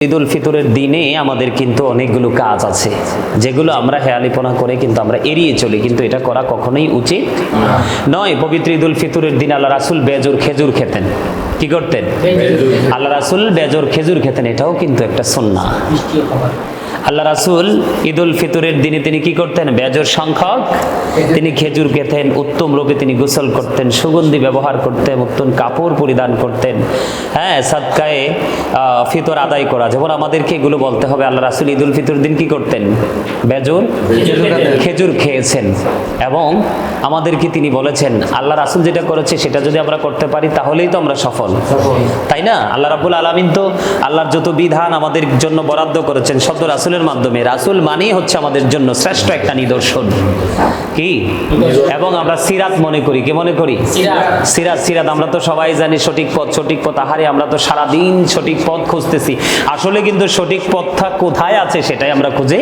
ঈদুল ফিতরের দিনে আমাদের কিন্তু অনেকগুলো কাজ আছে যেগুলো আমরা হেয়ালিপনা করে কিন্তু আমরা এড়িয়ে চলি, কিন্তু এটা করা কখনোই উচিত নয়। পবিত্র ঈদুল ফিতরের দিন আল্লাহ রাসূল বেজোর খেজুর খেতেন। কি করতেন? আল্লাহ রাসূল বেজোর খেজুর খেতেন, এটাও কিন্তু একটা সুন্নাহ। আল্লাহ রাসূল ঈদুল ফিতরের দিনে তিনি কি করতেন? বেজোর সংখ্যক তিনি খেজুর খেতেন, উত্তম রূপে তিনি গোসল করতেন, সুগন্ধি ব্যবহার করতেন, উত্তম কাপড় পরিধান করতেন। হ্যাঁ, সাদকায়ে ফিতর আদায় করা, যেমন আমাদেরকে এগুলো বলতে হবে। আল্লাহ রাসূল ঈদুল ফিতরের দিন কি করতেন? বেজোর খেজুর খেয়েছেন এবং আমাদেরকে তিনি বলেছেন আল্লাহ রাসূল যেটা করেছে সেটা যদি আমরা করতে পারি তাহলেই তো আমরা সফল, তাই না? আল্লাহ রাব্বুল আলামিন তো আল্লাহর যত বিধান আমাদের জন্য বরাদ্দ করেছেন শব্দ রাসূলের মাধ্যমে। রাসূল মানেই হচ্ছে আমাদের জন্য শ্রেষ্ঠ একটা নিদর্শন। কি? এবং আমরা সিরাত মনে করি। কি মনে করি? সিরাত আমরা তো সবাই জানি সঠিক পথ। আহারে আমরা তো সারাদিন সঠিক পথ খুঁজতেছি, আসলে কিন্তু সঠিক পথটা কোথায় আছে সেটাই আমরা খুঁজে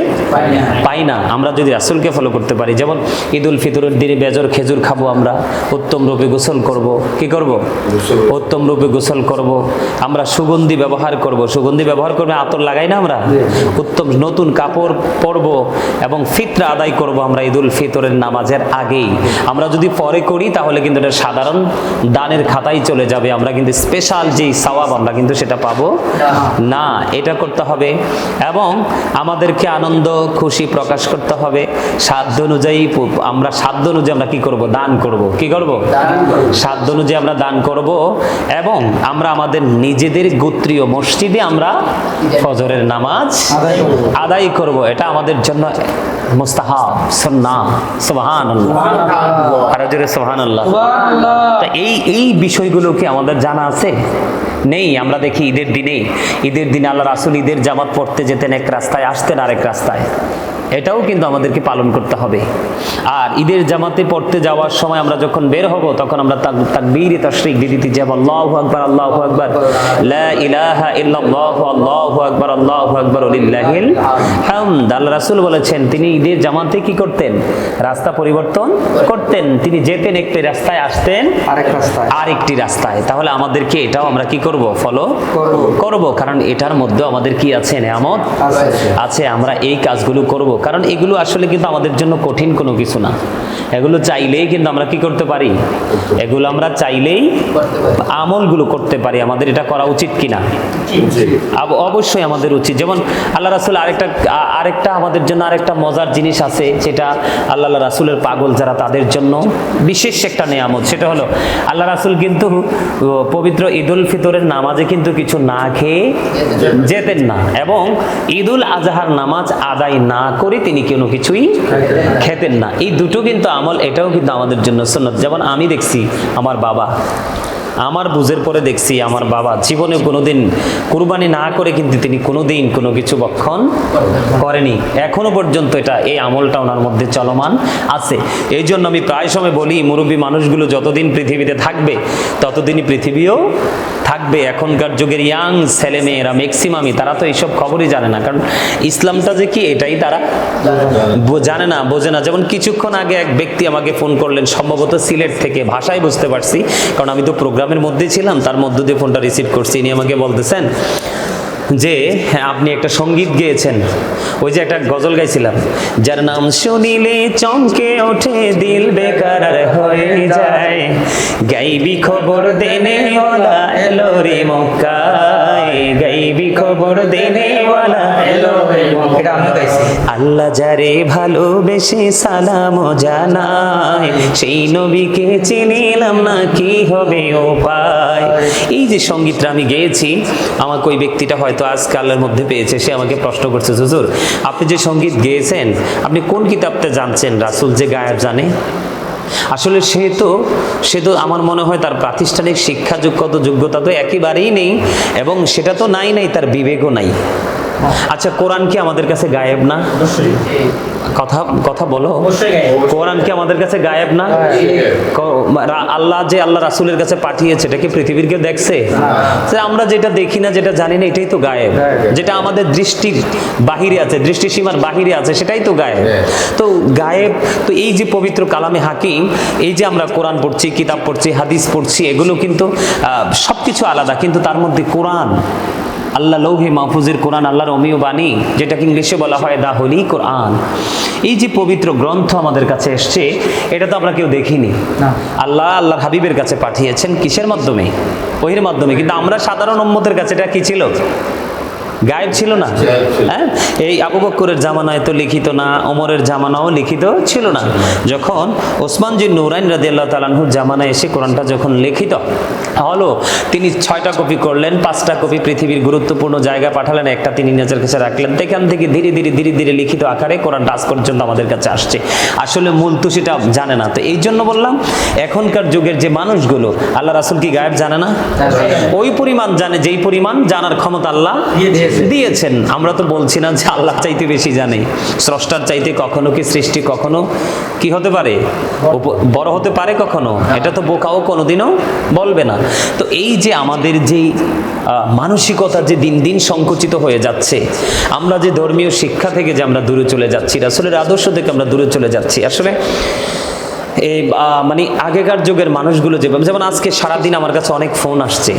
পাই না। আমরা যদি রাসূলকে ফলো করতে পারি, যেমন ঈদুল ফিতরের দিনে বেজোর খেজুর খাবো, আমরা উত্তম রূপে গোসল করব। কি করব? উত্তম রূপে গোসল করব। আমরা সুগন্ধি ব্যবহার করব। সুগন্ধি ব্যবহার করবে, আতর লাগাই না আমরা? উত্তম নতুন কাপড় পরব এবং ফিতরা আদায় করব আমরা ঈদুল ফিতরের নামাজের আগেই। আমরা যদি পরে করি তাহলে কিন্তু এটা সাধারণ দানের খাতায় চলে যাবে, আমরা কিন্তু স্পেশাল যেই সওয়াব আমরা কিন্তু সেটা পাবো না। এটা করতে হবে এবং আমাদেরকে আনন্দ খুশি প্রকাশ করতে হবে। সাধ্য অনুযায়ী আমরা কি করব? দান করব। কি করব? সাধ্য অনুযায়ী আমরা দান করব এবং আমরা আমাদের নিজেদের গোত্রীয় মসজিদে আমরা ফজরের নামাজ আদায় করব। এটা আমাদের জন্য মুস্তাহাব, সুন্নাহ। সুবহানাল্লাহ, আর জোরে সুবহানাল্লাহ। তো এই বিষয়গুলো কি আমাদের জানা আছে? নেই। আমরা দেখি ঈদের দিনে আল্লাহ রাসূল ঈদের জামাত পড়তে যেতেন এক রাস্তায়, আসতেন আরেক রাস্তায়। এটাও কিন্তু আমাদেরকে পালন করতে হবে। আর ঈদের জামাতে পড়তে যাওয়ার সময় আমরা যখন বের হব তখন আমরা তাকবীরে তাশরিক দিতে যাব, আল্লাহু আকবার, আল্লাহু আকবার, লা ইলাহা ইল্লাল্লাহু, আল্লাহু আকবার, আল্লাহু আকবার, লিল্লাহিল হামদ। আল্লাহ রাসূল বলেছেন তিনি ঈদের জামাতে কি করতেন? রাস্তা পরিবর্তন করতেন। তিনি যেতেন একটি রাস্তায়, আসতেন আরেকটি রাস্তায়। তাহলে আমাদেরকে এটাও আমরা কি করব? ফলো করব, কারণ এটার মধ্যে আমাদের কি আছে? নিয়ামত আছে। আমরা এই কাজগুলো করব, কারণ এগুলো আসলে কিন্তু আমাদের জন্য কঠিন কোনো কিছু না। এগুলো চাইলেই কিন্তু আমরা কি করতে পারি? এগুলো আমরা চাইলেই আমলগুলো করতে পারি। আমাদের এটা করা উচিত কিনা? অবশ্যই আমাদের উচিত। যেমন আল্লাহ রাসূল আরেকটা আমাদের জন্য আরেকটা মজার জিনিস আছে, যেটা আল্লাহ রাসূলের পাগল যারা তাদের জন্য বিশেষ একটা নিয়ামত। সেটা হলো আল্লাহ রাসূল কিন্তু পবিত্র ঈদুল ফিতরের নামাজে কিন্তু কিছু না খেয়ে যেতেন না এবং ঈদুল আজহার নামাজ আদায় না করে তিনি কোনো কিছুই খেতেন না। এই দুটো কিন্তু আমল, এটাও কিন্তু আমাদের জন্য সুন্নাত। যেমন আমি দেখছি আমার বুঝের পরে দেখছি আমার বাবা জীবনে কোনোদিন কুরবানি না করে কিন্তু তিনি কোনোদিন কোনো কিছু ভক্ষণ করেনি। এখনো পর্যন্ত এই আমলটা ওনার মধ্যে চলমান আছে। এই জন্য আমি প্রায় সময় বলি, মুরব্বী মানুষগুলো যতদিন পৃথিবীতে থাকবে ততদিনই পৃথিবীও থাকবে। এখনকার যুগের ইয়াং ছেলেমেয়েরা ম্যাক্সিমামই তারা তো এইসব খবরই জানে না, কারণ ইসলামটা যে কি এটাই তারা জানে না, বোঝে না। যেমন কিছুক্ষণ আগে এক ব্যক্তি আমাকে ফোন করলেন, সম্ভবত সিলেট থেকে, ভাষায় বুঝতে পারছি কারণ আমি তো প্রোগ্রামের মধ্যে ছিলাম, তার মধ্য দিয়ে ফোনটা রিসিভ করছি। ইনি আমাকে বলতেছেন যে আপনি একটা সঙ্গীত গেয়েছেন, ওই যে একটা গজল গাইছিলাম, যার নাম শুনিলে চমকে ওঠে দিল বেকার হয়ে যায়, গাইবি খবর দেনেওয়ালা এলো রে মক্কায়, গাইবি খবর দেনেওয়ালা এলো রে মক্কায়, আল্লাহ যারে ভালোবেসে সালাম জানায়, সেই নবীকে চিনিলাম না কি হবে উপায়। এই যে সঙ্গীতটা আমি গেয়েছি, আমাকে ওই ব্যক্তিটা হয়তো আজকালের মধ্যে পেয়েছে, সে আমাকে প্রশ্ন করছে, হুজুর আপনি যে সঙ্গীত গেয়েছেন আপনি কোন কিতাবটা জানছেন? রাসূল যে গায়েব জানে? আসলে সে তো আমার মনে হয় তার প্রাতিষ্ঠানিক শিক্ষাযোগ্যত যোগ্যতা তো একেবারেই নেই এবং সেটা তো নাই তার বিবেকও নাই। আচ্ছা, কোরআন কি আমাদের কাছে গায়েব না? কথা বলো, কোরআন কি আমাদের কাছে গায়েব না? আল্লাহ রাসূলের কাছে পাঠিয়েছে, এটা কি পৃথিবীর কেউ দেখছে? আমরা যেটা দেখি না, যেটা জানি না, এটাই তো গায়েব। যেটা আমাদের দৃষ্টির বাহিরে আছে, দৃষ্টিসীমার বাহিরে আছে, সেটাই তো গায়েব। তো গায়েব তো এই যে পবিত্র কালামে হাকিম, এই যে আমরা কোরআন পড়ছি, কিতাব পড়ছি, হাদিস পড়ছি, এগুলো কিন্তু সবকিছু আলাদা, কিন্তু তার মধ্যে কোরআন আল্লাহ লৌহে মাহফুজের কোরআন, আল্লাহর অমীয় বাণী, যেটাকে ইংলিশে বলা হয় দা হোলি কোরআন, এই যে পবিত্র গ্রন্থ আমাদের কাছে এসছে, এটা তো আমরা কেউ দেখিনি। আল্লাহ আল্লাহর হাবিবের কাছে পাঠিয়েছেন কিসের মাধ্যমে? ওহির মাধ্যমে। কিন্তু আমরা সাধারণ উম্মতের কাছে এটা কি ছিল? গায়েব ছিল না। হ্যাঁ, এই আবু বকরের জামানায় তো লিখিত না, ওমরের জামানাও লিখিত ছিল না। যখন ওসমান জি নুরাইন রাদিয়াল্লাহু তাআলা আনহুর জামানায় এসে কোরআনটা যখন লিখিত হলো, তিনি 6টা কপি করলেন, 5টা কপি পৃথিবীর গুরুত্বপূর্ণ জায়গা পাঠালেন, একটা তিনি নিজের কাছে রাখলেন। সেখান থেকে ধীরে ধীরে লিখিত আকারে কোরআনটা আজ পর্যন্ত আমাদের কাছে আসছে। আসলে মূল তো সেটা জানে না। তো এই জন্য বললাম, এখনকার যুগের যে মানুষগুলো, আল্লাহ রাসূল কি গায়েব জানে না? ওই পরিমাণ জানে, যেই পরিমাণ জানার ক্ষমতা আল্লাহ দিয়েছেন। আমরা তো বলছি না যে আল্লাহ চাইতে বেশি জানে। স্রষ্টার চাইতে কখনো কি সৃষ্টি কখনো কি হতে পারে? বড় হতে পারে কখনো? এটা তো বোকাও কোনোদিনও বলবে না। তো এই যে আমাদের যে মানসিকতা যে দিন দিন সংকুচিত হয়ে যাচ্ছে, আমরা যে ধর্মীয় শিক্ষা থেকে যে আমরা দূরে চলে যাচ্ছি, রাসূলের আদর্শ থেকে আমরা দূরে চলে যাচ্ছি। আসলে এই মানে আগেকার যুগের মানুষগুলো যেভাবে, যেমন আজকে সারাদিন আমার কাছে অনেক ফোন আসছে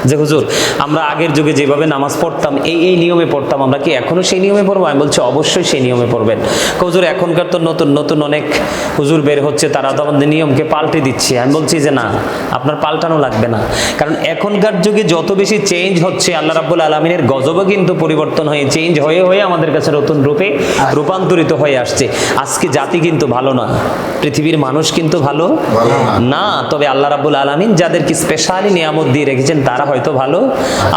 যে হুজুর আমরা আগের যুগে যেভাবে নামাজ পড়তাম, এই নিয়মে পড়তাম, আমরা কি এখনো সেই নিয়মে পড়বো? আমি বলছি অবশ্যই সেই নিয়মে পড়বেন। হুজুর এখনকার তো নতুন অনেক হুজুর বের হচ্ছে, তারা তো আমাদের নিয়মকে পাল্টে দিচ্ছে। আমি বলছি যে না, আপনার পাল্টানো লাগবে না। কারণ এখনকার যুগে যত বেশি চেঞ্জ হচ্ছে, আল্লাহ রাব্বুল আলামিনের গজবও কিন্তু পরিবর্তন হয়ে চেঞ্জ হয়ে আমাদের কাছে নতুন রূপে রূপান্তরিত হয়ে আসছে। আজকে জাতি কিন্তু ভালো না, পৃথিবীর মানুষ কিন্তু ভালো না। তবে আল্লাহ রাব্বুল আলামিন যাদেরকে স্পেশালি নিয়ামত দিয়ে রেখেছেন, তারা হয়তো ভালো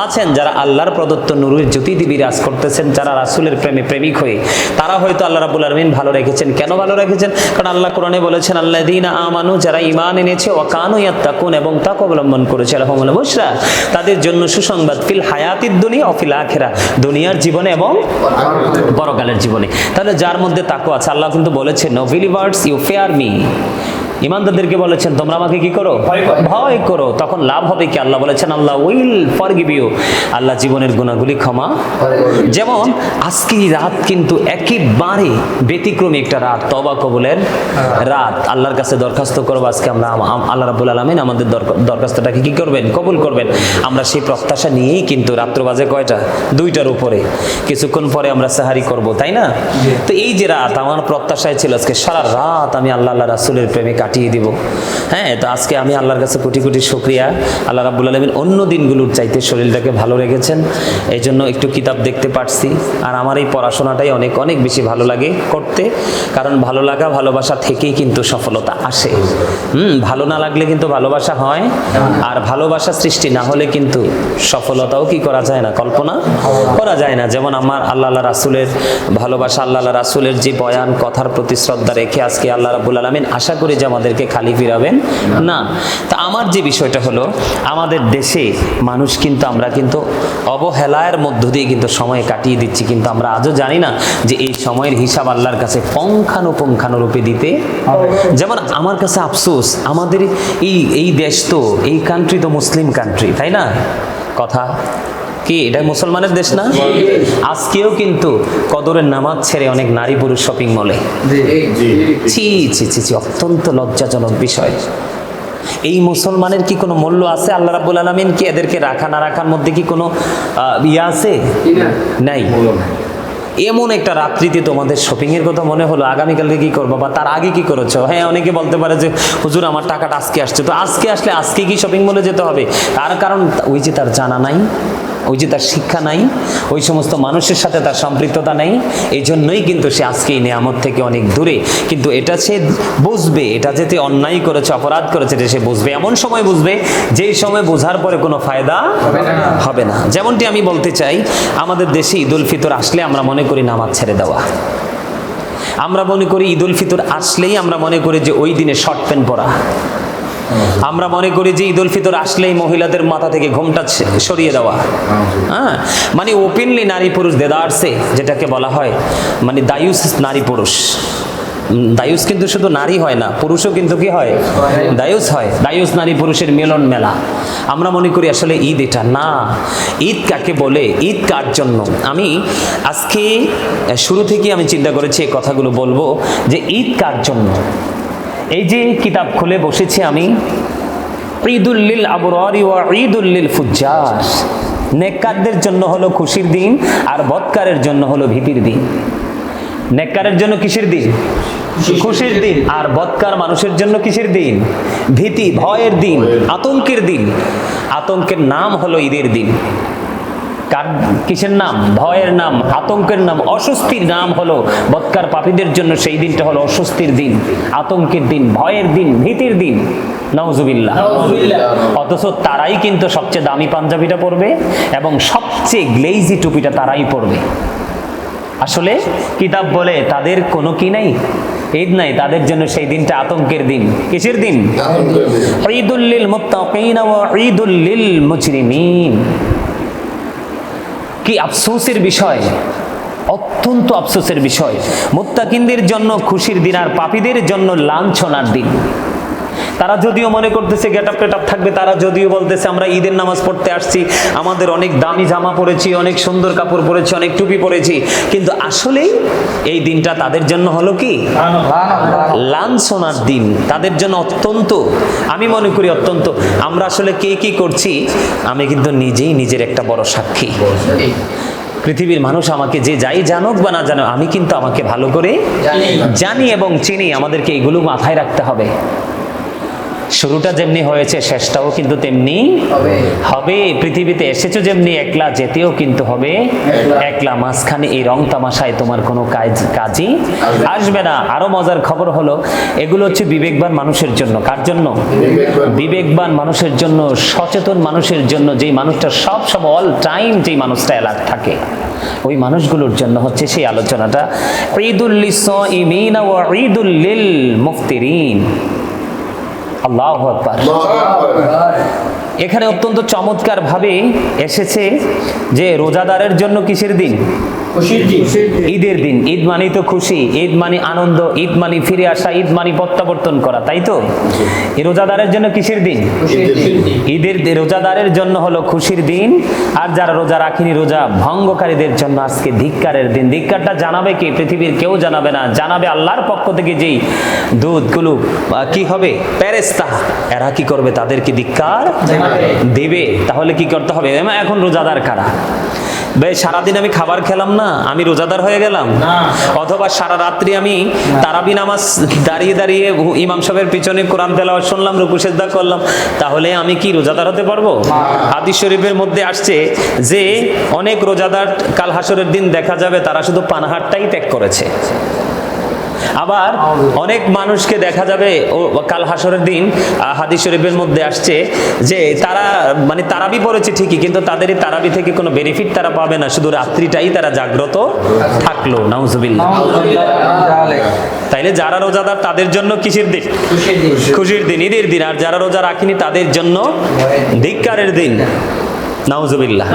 আছেন। যারা আল্লাহর প্রদত্ত নূরের জ্যোতি দিয়ে বিরাজ করতেছেন, যারা রাসূলের প্রেমে প্রেমিক হয়ে, তারা হয়তো আল্লাহ রাব্বুল আলামিন ভালো রেখেছেন। কেন ভালো রেখেছেন? কারণ আল্লাহ কোরআনে বলেছেন, আল্লাযীনা আমানু, যারা ঈমান এনেছে, ওয়া কানু ইয়াত্তাকুন, এবং তাকওয়া অবলম্বন করেছে, লাহুমুল বুশরা, তাদের জন্য সুসংবাদ, ফিল হায়াতিদ দুনিয়া ও ফিল আখিরা, দুনিয়ার জীবনে এবং পরকালের জীবনে। তাহলে যার মধ্যে তাকওয়া আছে, আল্লাহ কিন্তু বলেছেন, no believers you fear me, ইমানদারদেরকে বলেছেন তোমরা আমাকে কি করো? ভয় করো। তখন লাভ হবে কি? আল্লাহ বলেছেন আল্লাহ উইল ফরগিভ ইউ, আল্লাহ জীবনের গুনাহগুলি ক্ষমা। যেমন আজকে রাত কিন্তু একেবারে ব্যতিক্রমী একটা রাত, তওবা কবুলের রাত। আল্লাহর কাছে দরখাস্ত করব আজকে আমরা, আল্লাহ রাব্বুল আলামিন আমাদের দরখাস্তটাকে কি করবেন? কবুল করবেন। আমরা সেই প্রত্যাশা নিয়েই কিন্তু রাত্র বাজে কয়টা? 2টার উপরে, কিছুক্ষণ পরে আমরা সাহারি করব, তাই না? তো এই যে রাত, আমার প্রত্যাশায় ছিল আজকে সারা রাত আমি আল্লাহ রাসূলের প্রেমে কাটিয়ে দিব। হ্যাঁ, তো আজকে আমি আল্লাহর কাছে কোটি কোটি শুকরিয়া। আল্লাহ রাব্বুল আলামিন অন্য দিনগুলোর চাইতে শরীরটাকে ভালো রেখেছেন, এই জন্য একটু কিতাব দেখতে পারছি। আর আমার এই পড়াশোনাটাই অনেক অনেক বেশি ভালো লাগে করতে, কারণ ভালো লাগা ভালোবাসা থেকেই কিন্তু সফলতা আসে। ভালো না লাগলে কিন্তু ভালোবাসা হয়, আর ভালোবাসা সৃষ্টি না হলে কিন্তু সফলতাও কি করা যায় না, কল্পনা করা যায় না। যেমন আমার আল্লাহ রাসূলের ভালোবাসা, আল্লাহ রাসূলের যে বয়ান, কথার প্রতি শ্রদ্ধা রেখে আজকে আল্লাহ রাব্বুল আলামিন আশা করি যে আমাদেরকে খালি ফিরাবেন না। তা আমার যে বিষয়টা হলো, আমাদের দেশে মানুষ কিন্তু, আমরা কিন্তু অবহেলার মধ্য দিয়ে কিন্তু সময় কাটিয়ে দিচ্ছি, কিন্তু আমরা আজও জানি না যে এই সময়ের হিসাব আল্লাহর কাছে পুঙ্খানুপুঙ্খানুরূপে দিতে। যেমন আমার কাছে আফসোস, আমাদের এই দেশ তো, এই কান্ট্রি তো মুসলিম কান্ট্রি, তাই না? কথা কি, এটা মুসলমানের দেশ না? আজকেও কিন্তু কদরের নামাজ ছেড়ে অনেক নারী পুরুষ শপিং মলে। ছি ছি ছি ছি, অত্যন্ত লজ্জাজনক বিষয়। এই মুসলমানের কি কোনো মূল্য আছে? আল্লাহ রাব্বুল আলামিন কি এদেরকে রাখা না রাখার মধ্যে কি কোনো ইয়ে আছে? নাই। এমন একটা রাত্রিতে তোমাদের শপিং এর কথা মনে হলো, আগামীকালকে কি করবো বা তার আগে কি করেছো? হ্যাঁ, অনেকে বলতে পারে যে হুজুর আমার টাকাটা আজকে আসছে, তো আজকে আসলে আজকে কি শপিং মলে যেতে হবে? তার কারণ ওই যে তার জানা নাই, ওই যে তার শিক্ষা নাই, ওই সমস্ত মানুষের সাথে তার সম্পৃক্ততা নেই। এই জন্যই কিন্তু সে আজকে এই নিয়ামত থেকে অনেক দূরে। কিন্তু এটা সে বুঝবে, এটা যেতে অন্যায় করেছে, অপরাধ করেছে, এটা সে বুঝবে। এমন সময় বুঝবে যেই সময় বোঝার পরে কোনো ফায়দা হবে না। যেমনটি আমি বলতে চাই, আমাদের দেশে ঈদুল ফিতর আসলে আমরা মনে করি নামাজ ছেড়ে দেওয়া। আমরা মনে করি ঈদুল ফিতর আসলেই আমরা মনে করি যে ওই দিনে শর্ট প্যান্ট পরা। আমরা মনে করি যে ঈদুল ফিতর আসলেই মহিলাদের মাথা থেকে ঘোমটা সরিয়ে দেওয়া। হ্যাঁ, মানে ওপেনলি নারী পুরুষ দেদারসে, যেটাকে বলা হয় মানে দায়ুস নারী পুরুষ। দায়ুস কিন্তু শুধু নারী হয় না, পুরুষও কিন্তু কি হয়? দায়ুস হয়। দায়ুস নারী পুরুষের মিলন মেলা। আমরা মনে করি আসলে ঈদ এটা না। ঈদ কাকে বলে, ঈদ কার জন্য? আমি আজকে শুরু থেকে আমি চিন্তা করেছি এই কথাগুলো বলবো যে ঈদ কার জন্য। এই যে কিতাব খুলে বসেছি আমি, ঈদুল লিল আবরারি ওয়া ঈদুল লিল ফুজ্জার। নেককারদের জন্য হলো খুশির দিন, আর বদকারের জন্য হলো ভীতির দিন। নেককারের জন্য কিসের দিন? খুশির দিন। আর বদকার মানুষের জন্য কিসের দিন? ভীতি, ভয়ের দিন, আতঙ্কের দিন। আতঙ্কের নাম হলো ঈদের দিন। কার কিসের নাম? ভয়ের নাম, আতঙ্কের নাম, অস্বস্তির নাম হলো বদকার পাপীদের জন্য সেই দিনটা হলো অস্বস্তির দিন, আতঙ্কের দিন, ভয়ের দিন, ভীতির দিন। নাউজুবিল্লাহ। অথচ তারাই কিন্তু সবচেয়ে দামি পাঞ্জাবিটা পরবে এবং সবচেয়ে গ্লেজি টুপিটা তারাই পরবে। আসলে কিতাব বলে তাদের কোনো কি নাই, ঈদ নাই, তাদের জন্য সেই দিনটা আতঙ্কের দিন। কিসের দিন? ঈদুল লিল মুত্তাকিন ওয়া ঈদুল লিল মুজরিমিন। কি আফসোসের বিষয়, অত্যন্ত আফসোসের বিষয়। মুত্তাকিনদের জন্য খুশির দিন আর পাপীদের জন্য লাঞ্ছনার দিন। তারা যদিও মনে করতেছে গেটআপ টেটআপ থাকবে, তারা যদিও বলতেছে আমরা ঈদের নামাজ পড়তে আসছি, আমাদের অনেক দামি জামা পরেছি, অনেক সুন্দর কাপড় পরেছি, অনেক টুপি পরেছি, কিন্তু আসলেই এই দিনটা তাদের জন্য হলো কি? লাঞ্ছনার দিন। তাদের জন্য অত্যন্ত, আমি মনে করি অত্যন্ত, আমরা আসলে কে কি করছি আমি কিন্তু নিজেই নিজের একটা বড় সাক্ষী। পৃথিবীর মানুষ আমাকে যে যাই জানুক বা না জানুক, আমি কিন্তু আমাকে ভালো করে জানি এবং চিনি। আমাদেরকে এগুলো মাথায় রাখতে হবে। শুরুটা যেমনি হয়েছে শেষটাও কিন্তু তেমনি হবে। পৃথিবীতে এসেছো যেমনি একলা, যেতেও কিন্তু হবে একলা। মাঝখানে এই রং তামাশায় তোমার কোনো কাজই আসবে না। আরো মজার খবর হলো, এগুলো হচ্ছে বিবেকবান মানুষের জন্য। কার জন্য? বিবেকবান মানুষের জন্য, সচেতন মানুষের জন্য। যেই মানুষটা সব অল টাইম যেই মানুষটা অ্যালার্ট থাকে, ওই মানুষগুলোর জন্য হচ্ছে সেই আলোচনাটা। ঈদুল লিসাইমিন ওয়া ঈদুল লিল মুফতিরিন। আল্লাহু আকবার। এখানে অত্যন্ত চমৎকার ভাবে এসেছে যে রোজাদারের জন্য কিসের দিন? ঈদের দিন। ঈদ মানে তো খুশি, ঈদ মানে আনন্দ, ঈদ মানে ফিরে আসা, ঈদ মানে প্রত্যাবর্তন করা, তাই তো? এই রোজাদারের জন্য কিসের দিন? ঈদের দিন। রোজাদারের জন্য হলো খুশির দিন, আর যারা রোজা রাখেনি, রোজা ভঙ্গকারীদের জন্য আজকে ধিক্কারের দিন। ধিক্কারটা জানাবে কে? পৃথিবীর কেউ জানাবে না, জানাবে আল্লাহর পক্ষ থেকে যেই দূতগুলো কি হবে? ফেরেশতা। এরা কি করবে? তাদেরকে ধিক্কার দেবে। তাহলে কি করতে হবে? এখন রোজাদার কারা? ভাই সারাদিন আমি খাবার খেলাম না, আমি রোজাদার হয়ে গেলাম? অথবা সারা রাত্রি আমি তারাবি নামাজ দাঁড়িয়ে দাঁড়িয়ে ইমাম সাহেবের পিছনে কোরআন তেলাওয়াত শুনলাম, রুকু সিজদা করলাম, তাহলে আমি কি রোজাদার হতে পারবো? হাদিস শরীফের মধ্যে আসছে যে অনেক রোজাদার কাল হাসরের দিন দেখা যাবে তারা শুধু পানাহারটাই ত্যাগ করেছে। আবার অনেক মানুষকে দেখা যাবে কাল হাসরের দিন হাদিস শরীফের মধ্যে আসছে যে তারা মানে তারাবি পড়েছে ঠিকই, কিন্তু তাদের এই তারাবি থেকে কোনো বেনিফিট তারা পাবে না, শুধু রাত্রিটাই তারা জাগ্রত থাকলো। নাউজুবিল্লাহ। তাইলে যারা রোজাদার তাদের জন্য কিসের দিন? খুশির দিন, ঈদের দিন। আর যারা রোজা রাখেনি তাদের জন্য ধিক্কারের দিন। নাউজুবিল্লাহ।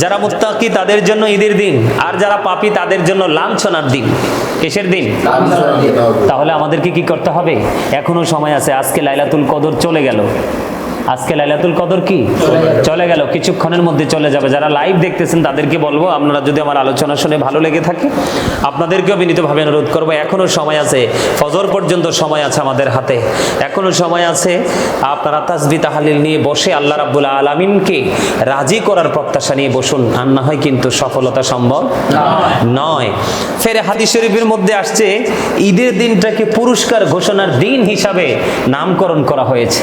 যারা মুত্তাকি তাদের জন্য ঈদের দিন, আর যারা পাপী তাদের জন্য লাঞ্ছনার দিন। কিসের দিন? তাহলে আমাদেরকে কি করতে হবে? এখনো সময় আছে। আজকে লাইলাতুল কদর চলে গেল। আজকে লাইলাতুল কদর কি চলে গেল, কিছুক্ষণের মধ্যে চলে যাবে। যারা লাইভ দেখতেছেন তাদেরকে বলবো, আপনারা যদি আমার আলোচনা শুনে ভালো লেগে থাকে, আপনাদেরকেও বিনীতভাবে অনুরোধ করবো, এখনো সময় আছে, ফজর পর্যন্ত সময় আছে আমাদের হাতে, এখনো সময় আছে। আপনারা তাসবিহ তাহলিল নিয়ে বসে আল্লাহ রাব্বুল আলামিনকে রাজি করার প্রত্যাশা নিয়ে বসুন, আর না হয় কিন্তু সফলতা সম্ভব নয়। ফের হাদিস শরীফের মধ্যে আসছে ঈদের দিনটাকে পুরস্কার ঘোষণার দিন হিসাবে নামকরণ করা হয়েছে।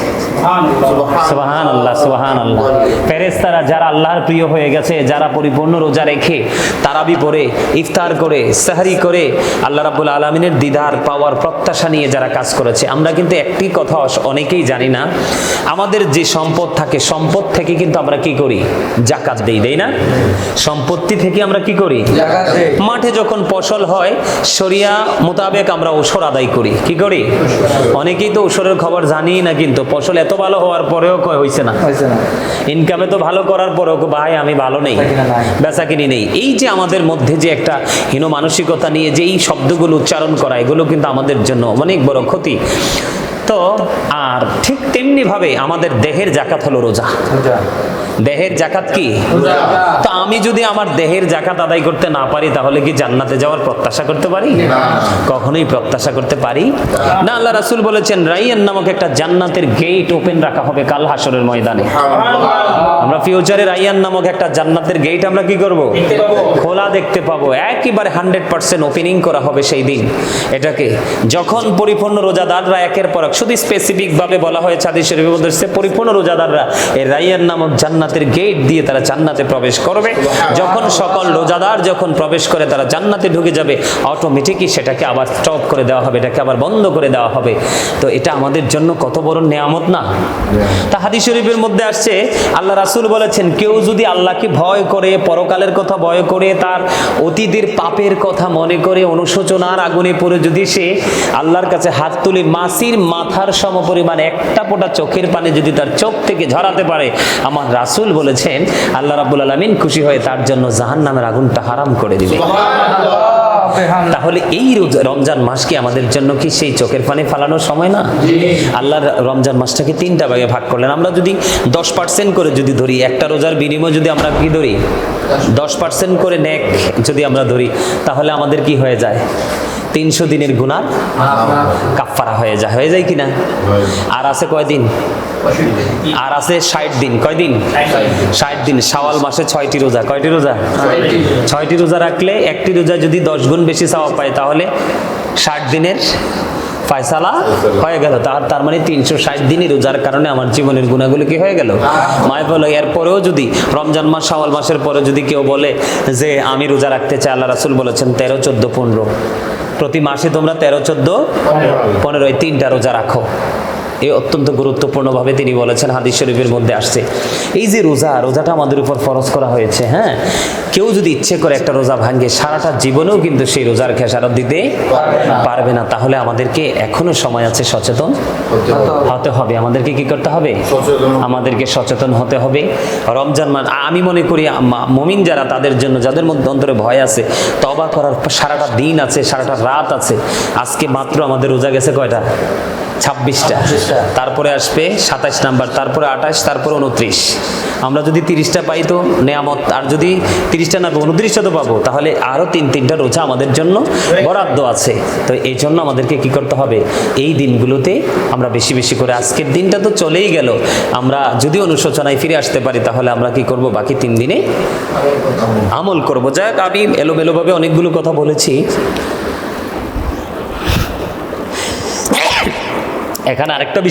সুবহানাল্লাহ, সুবহানাল্লাহ। ফেরেশতারা যারা আল্লাহর প্রিয় হয়ে গেছে, যারা পরিপূর্ণ রোজা রেখে তারাবি পড়ে ইফতার করে সেহরি করে আল্লাহ রাব্বুল আলামিনের দিদার পাওয়ার প্রত্যাশা নিয়ে যারা কাজ করেছে। আমরা কিন্তু একটি কথা অনেকেই জানি না, আমাদের যে সম্পদ থাকে, সম্পদ থেকে কিন্তু আমরা কি করি? যাকাত দেই না? সম্পত্তি থেকে আমরা কি করি? যাকাত দেই। মাঠে যখন ফসল হয় শরিয়া মোতাবেক আমরা ওসর আদায় করি। কি করি? অনেকেই তো ওসরের খবর জানি না, কিন্তু ফসল এত ভালো হওয়ার পরেও কয় হইছে না, ইনকামে তো ভালো করার পরেও ভাই আমি ভালো নেই, বেচা কিনি নেই। এই যে আমাদের মধ্যে যে একটা হীন মানসিকতা নিয়ে যে এই শব্দগুলো উচ্চারণ করা, এগুলো কিন্তু আমাদের জন্য অনেক বড় ক্ষতি। তো আর ঠিক তেমনি ভাবে আমাদের দেহের জাকাত হলো রোজা। দেহের জাকাত কি? তো আমি যদি আমার দেহের জাকাত আদায় করতে না পারি তাহলে কি জান্নাতে যাওয়ার প্রত্যাশা করতে পারি? কখনোই প্রত্যাশা করতে পারি না। আল্লাহ রাসূল বলেছেন রাইয়ান নামক একটা জান্নাতের গেট ওপেন রাখা হবে কাল হাসরের ময়দানে। আমরা ফিউচারে রাইয়ান নামক একটা জান্নাতের গেট আমরা কি করব? খোলা দেখতে পাবো, একেবারে 100% ওপেনিং করা হবে সেই দিন। এটাকে যখন পরিপূর্ণ রোজাদাররা একের পর এক, শুধু স্পেসিফিক ভাবে বলা হয়েছে হাদিস শরীফের মধ্যে, পরিপূর্ণ রোজাদাররা এই রাইয়ান নামক জান্নাতের গেট দিয়ে তারা জান্নাতে প্রবেশ করবে। যখন সকল রোজাদার যখন প্রবেশ করে তারা জান্নাতে ঢুকে যাবে, অটোমেটিকই সেটাকে আবার স্টপ করে দেওয়া হবে, এটাকে আবার বন্ধ করে দেওয়া হবে। তো এটা আমাদের জন্য কত বড় নিয়ামত না? তা হাদিস শরীফের মধ্যে আসছে আল্লাহ রাসূল বলেছেন কেউ যদি আল্লাহকে ভয় করে, পরকালের কথা ভয় করে, তার অতীতের পাপের কথা মনে করে অনুশোচনার আগুনে পড়ে যদি সে আল্লাহর কাছে হাত তুলে মাছির মাথার সমপরিমাণ একটা ফোঁটা চোখের পানি যদি তার চোখ থেকে ঝরাতে পারে, আমার রাসূল বলেছেন আল্লাহ রাব্বুল আলামিন খুশি হয়ে তার জন্য জাহান্নামের আগুনটা হারাম করে দিবে। তাহলে এই রমজান মাস কি আমাদের জন্য কি সেই চোখের পানি ফালানোর সময় না? আল্লাহর রমজান মাসটাকে 3টা ভাগে ভাগ করলেন। আমরা যদি 10% করে যদি ধরি, একটা রোজার বিনিময়ে যদি আমরা কি ধরি 10% করে নেক যদি আমরা ধরি, তাহলে আমাদের কি হয়ে যায়? 300 দিনের গুনাহ কাফফারা হয়ে যায় কিনা? আর আছে কয়দিন? আর আছে 60 দিন। কয়দিন? 60 দিন। শাওয়াল মাসে 6টি রোজা। কয়টি রোজা? 6টি রোজা রাখলে একটি রোজা যদি 10 গুণ বেশি সওয়াব পায় তাহলে 60 দিনের ফয়সালা হয়ে গেল। তার মানে 360 দিনই রোজার কারণে আমার জীবনের গুনাহগুলো কি হয়ে গেল? মায় বলো। এরপরেও যদি রমজান মাস শাওয়াল মাসের পরে যদি কেউ বলে যে আমি রোজা রাখতে চাই, আল্লাহ রাসূল বলেছেন 13, 14, 15 প্রতি মাসে তোমরা 13, 14, 15 এই 3টা রোজা রাখো। এই অত্যন্ত গুরুত্বপূর্ণভাবে তিনি বলেছেন, হাদিস শরীফের মধ্যে আসছে। এই যে রোজাটা আমাদের উপর ফরজ করা হয়েছে, হ্যাঁ, কেউ যদি ইচ্ছে করে একটা রোজা ভাঙে সারাটা জীবনেও কিন্তু সেই রোজার খেসারত দিতে পারবে না। তাহলে আমাদেরকে এখনো সময় আছে, সচেতন হতে হবে। আমাদেরকে কি করতে হবে? আমাদেরকে সচেতন হতে হবে। রমজান মাস আমি মনে করি মুমিন যারা, তাদের জন্য যাদের মধ্যে অন্তরে ভয় আছে, তওবা করার সারাটা দিন আছে, সারাটা রাত আছে। আজকে মাত্র আমাদের রোজা গেছে কয়টা? 26টা। তারপরে আসবে 27 নাম্বার, তারপরে 28, তারপরে 29। আমরা যদি 30টা পাই তো নেয়ামত, আর যদি 30টা না 29টা তো পাবো, তাহলে আরো 3টা রোজা আমাদের জন্য বরাদ্দ আছে। তো এই জন্য আমাদেরকে কি করতে হবে? এই দিনগুলোতে আমরা বেশি বেশি করে, আজকের দিনটা তো চলেই গেল, আমরা যদি অনুশোচনায় ফিরে আসতে পারি তাহলে আমরা কি করব? বাকি 3 দিনে আমল করব। যাক, আমি এলোমেলোভাবে অনেকগুলো কথা বলেছি। এখানে আরেকটা বিষয়